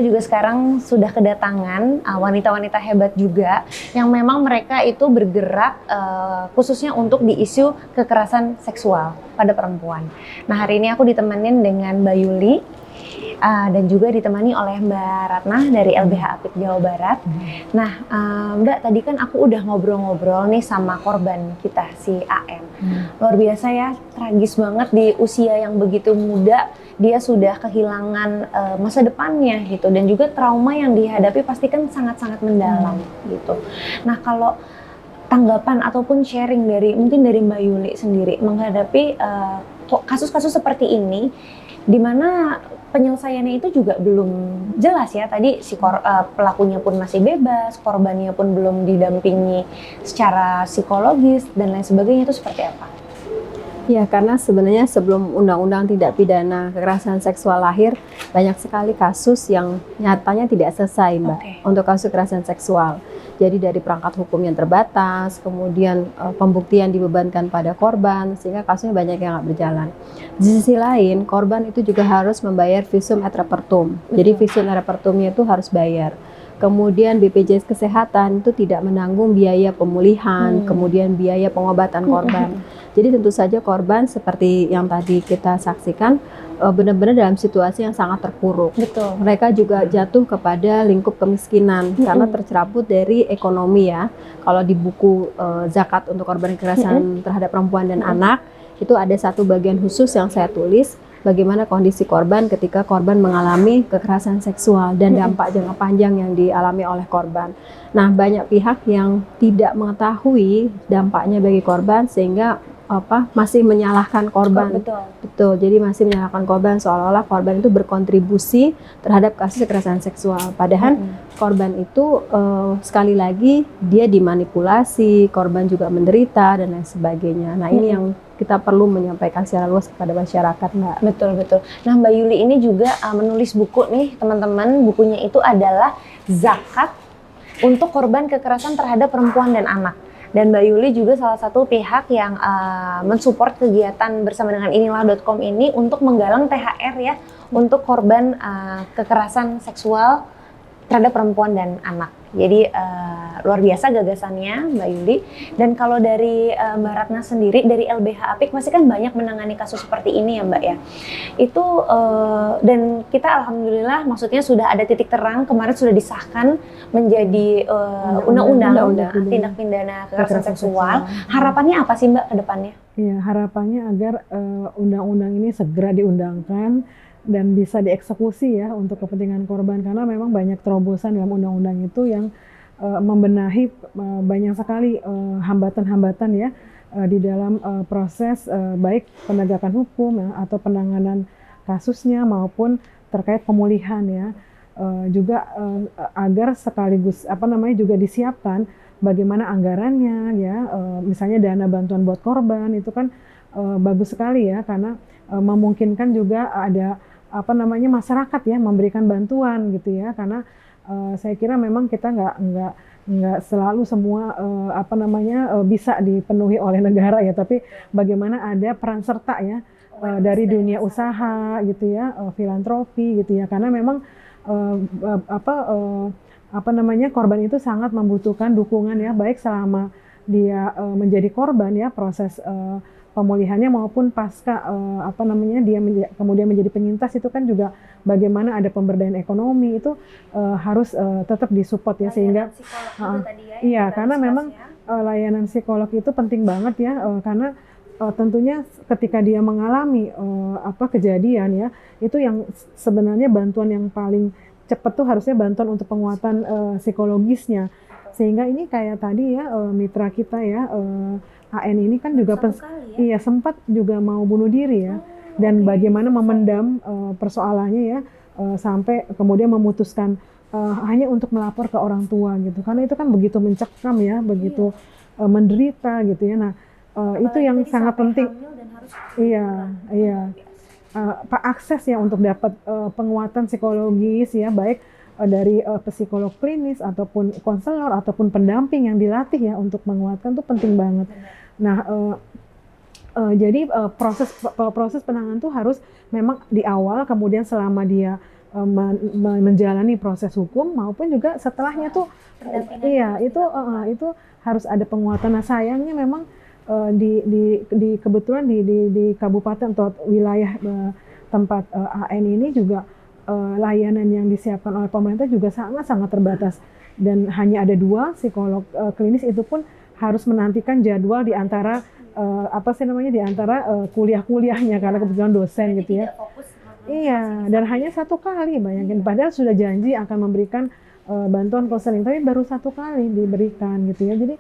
aku juga sekarang sudah kedatangan wanita-wanita hebat juga yang memang mereka itu bergerak khususnya untuk di isu kekerasan seksual pada perempuan. Nah, hari ini aku ditemenin dengan Mbak Yuli dan juga ditemani oleh Mbak Ratna dari LBH Apik Jawa Barat. Nah, Mbak, tadi kan aku udah ngobrol-ngobrol nih sama korban kita, si AM. Luar biasa ya, tragis banget di usia yang begitu muda, dia sudah kehilangan masa depannya gitu, dan juga trauma yang dihadapi pasti kan sangat-sangat mendalam gitu. Nah, kalau tanggapan ataupun sharing dari mungkin dari Mbak Yuli sendiri menghadapi kasus-kasus seperti ini, di mana penyelesaiannya itu juga belum jelas ya. Tadi si pelakunya pun masih bebas, korbannya pun belum didampingi secara psikologis dan lain sebagainya, itu seperti apa? Ya, karena sebenarnya sebelum undang-undang tindak pidana kekerasan seksual lahir, banyak sekali kasus yang nyatanya tidak selesai, Mbak, untuk kasus kekerasan seksual. Jadi dari perangkat hukum yang terbatas, kemudian pembuktian dibebankan pada korban, sehingga kasusnya banyak yang nggak berjalan. Di sisi lain, korban itu juga harus membayar visum et repertum. Jadi visum et repertumnya itu harus bayar. Kemudian BPJS Kesehatan itu tidak menanggung biaya pemulihan, kemudian biaya pengobatan korban. Jadi tentu saja korban seperti yang tadi kita saksikan benar-benar dalam situasi yang sangat terpuruk. Betul. Mereka juga jatuh kepada lingkup kemiskinan karena tercerabut dari ekonomi ya. Kalau di buku zakat untuk korban kekerasan terhadap perempuan dan anak, itu ada satu bagian khusus yang saya tulis bagaimana kondisi korban ketika korban mengalami kekerasan seksual dan dampak jangka panjang yang dialami oleh korban. Nah, banyak pihak yang tidak mengetahui dampaknya bagi korban sehingga masih menyalahkan korban. Betul. Jadi masih menyalahkan korban seolah-olah korban itu berkontribusi terhadap kasus kekerasan seksual. Padahal korban itu sekali lagi dia dimanipulasi, korban juga menderita dan lain sebagainya. Nah, ini yang kita perlu menyampaikan secara luas kepada masyarakat, Mbak. Betul. Nah, Mbak Yuli ini juga menulis buku nih, teman-teman. Bukunya itu adalah Zakat untuk Korban Kekerasan Terhadap Perempuan dan Anak. Dan Mbak Yuli juga salah satu pihak yang mensupport kegiatan bersama dengan inilah.com ini untuk menggalang THR ya untuk korban kekerasan seksual terhadap perempuan dan anak. Jadi luar biasa gagasannya Mbak Yuli. Dan kalau dari Mbak Ratna sendiri dari LBH Apik masih kan banyak menangani kasus seperti ini ya Mbak ya. Itu dan kita alhamdulillah maksudnya sudah ada titik terang, kemarin sudah disahkan menjadi undang-undang tindak pidana kekerasan seksual. Harapannya apa sih Mbak ke depannya? Iya, harapannya agar undang-undang ini segera diundangkan dan bisa dieksekusi ya untuk kepentingan korban, karena memang banyak terobosan dalam undang-undang itu yang membenahi banyak sekali hambatan-hambatan ya di dalam proses baik penegakan hukum ya, atau penanganan kasusnya maupun terkait pemulihan ya, juga agar sekaligus juga disiapkan bagaimana anggarannya ya, misalnya dana bantuan buat korban itu kan bagus sekali ya, karena memungkinkan juga ada masyarakat ya memberikan bantuan gitu ya, karena saya kira memang kita nggak selalu semua bisa dipenuhi oleh negara ya, tapi bagaimana ada peran serta ya dari dunia usaha gitu ya, filantropi gitu ya, karena memang korban itu sangat membutuhkan dukungan ya, baik selama dia menjadi korban ya, proses pemulihannya maupun pasca dia kemudian menjadi penyintas, itu kan juga bagaimana ada pemberdayaan ekonomi itu harus tetap disupport ya, sehingga karena memang layanan psikolog itu penting banget ya, karena tentunya ketika dia mengalami kejadian ya, itu yang sebenarnya bantuan yang paling cepat tuh harusnya bantuan untuk penguatan psikologisnya, sehingga ini kayak tadi ya mitra kita ya AN ini kan juga sempat juga mau bunuh diri ya, dan bagaimana memendam persoalannya ya sampai kemudian memutuskan hanya untuk melapor ke orang tua gitu, karena itu kan begitu mencekam ya, begitu menderita gitu ya. Nah itu yang sangat penting. Akses ya untuk dapat penguatan psikologis ya, baik dari psikolog klinis ataupun konselor ataupun pendamping yang dilatih ya untuk menguatkan, itu penting banget. Nah, jadi proses penanganan tuh harus memang di awal, kemudian selama dia menjalani proses hukum maupun juga setelahnya tuh iya itu harus ada penguatan. Nah sayangnya memang di kebetulan di kabupaten atau wilayah tempat AN ini juga layanan yang disiapkan oleh pemerintah juga sangat terbatas dan hanya ada 2 psikolog klinis, itu pun harus menantikan jadwal di antara di antara kuliah-kuliahnya karena kebetulan dosen gitu ya. Iya, dan hanya 1 kali, bayangin. Padahal sudah janji akan memberikan bantuan konseling, tapi baru 1 kali diberikan gitu ya. Jadi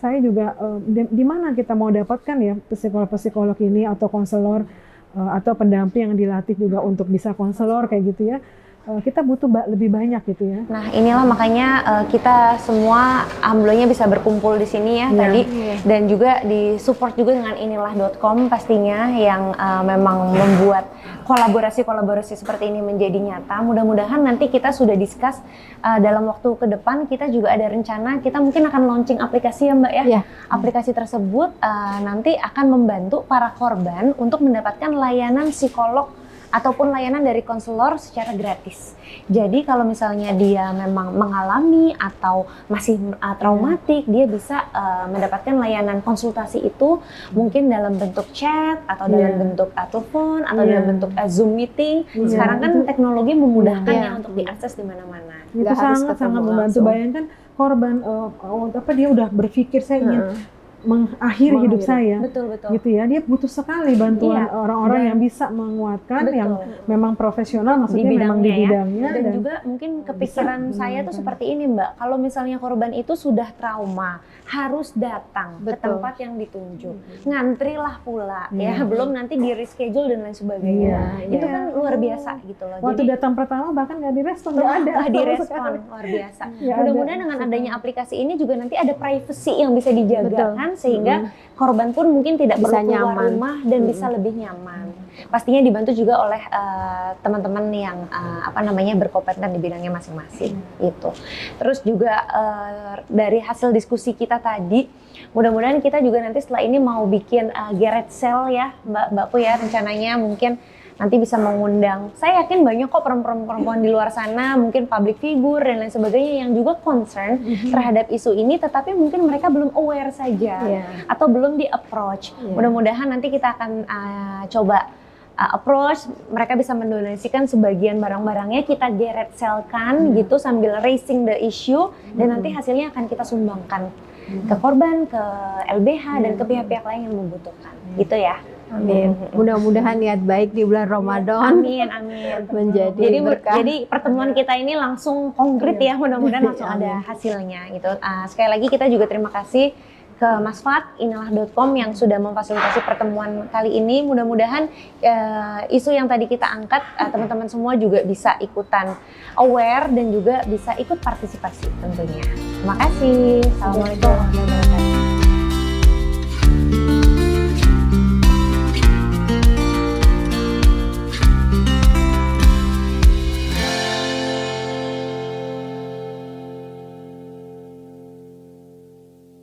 saya juga di mana kita mau dapatkan ya psikolog-psikolog ini atau konselor atau pendamping yang dilatih juga untuk bisa konselor kayak gitu ya. Kita butuh lebih banyak gitu ya. Nah inilah makanya kita semua alhamdulillahnya bisa berkumpul di sini ya tadi, dan juga disupport juga dengan inilah.com pastinya yang memang membuat kolaborasi seperti ini menjadi nyata. Mudah-mudahan nanti kita sudah discuss dalam waktu ke depan, kita juga ada rencana kita mungkin akan launching aplikasi ya Mbak ya. Aplikasi tersebut nanti akan membantu para korban untuk mendapatkan layanan psikolog ataupun layanan dari konselor secara gratis. Jadi kalau misalnya dia memang mengalami atau masih traumatik, dia bisa mendapatkan layanan konsultasi itu mungkin dalam bentuk chat atau dalam bentuk telepon atau dalam bentuk Zoom meeting. Sekarang kan teknologi memudahkan ya untuk diakses di mana-mana. Itu sangat membantu. Bayangkan korban dia udah berpikir saya ingin mengakhiri hidup saya, betul. gitu ya. Dia butuh sekali bantuan orang-orang yang bisa menguatkan, yang memang profesional, maksudnya memang di bidangnya. Dan juga mungkin kepikiran saya tuh seperti ini Mbak, kalau misalnya korban itu sudah trauma, harus datang ke tempat yang ditunjuk, ngantrilah pula ya, belum nanti di reschedule dan lain sebagainya. Itu kan luar biasa gitu loh. Waktu jadi, datang pertama bahkan nggak direspon, nggak ada. Direspon, luar biasa. Mudah-mudahan dengan adanya aplikasi ini juga nanti ada privacy yang bisa dijaga kan, sehingga korban pun mungkin tidak bisa perlu keluar nyaman. rumah dan bisa lebih nyaman. Pastinya dibantu juga oleh teman-teman yang berkompeten di bidangnya masing-masing itu. Terus juga dari hasil diskusi kita tadi, mudah-mudahan kita juga nanti setelah ini mau bikin garage sale ya Mbak Pu ya, rencananya mungkin nanti bisa mengundang. Saya yakin banyak kok perempuan di luar sana, mungkin public figure dan lain sebagainya yang juga concern terhadap isu ini, tetapi mungkin mereka belum aware saja atau belum di approach. Mudah-mudahan nanti kita akan coba approach, mereka bisa mendonasikan sebagian barang-barangnya, kita garage sale-kan gitu sambil raising the issue, dan nanti hasilnya akan kita sumbangkan ke korban, ke LBH dan ke pihak-pihak lain yang membutuhkan. Gitu ya. Amin. Mudah-mudahan niat baik di bulan Ramadan amin menjadi berkah. Jadi pertemuan kita ini langsung konkret ya, mudah-mudahan langsung ada hasilnya gitu. Sekali lagi kita juga terima kasih ke Mas Fat, inilah.com yang sudah memfasilitasi pertemuan kali ini. Mudah-mudahan isu yang tadi kita angkat, teman-teman semua juga bisa ikutan aware dan juga bisa ikut partisipasi tentunya. Terima kasih. Assalamualaikum warahmatullahi wabarakatuh.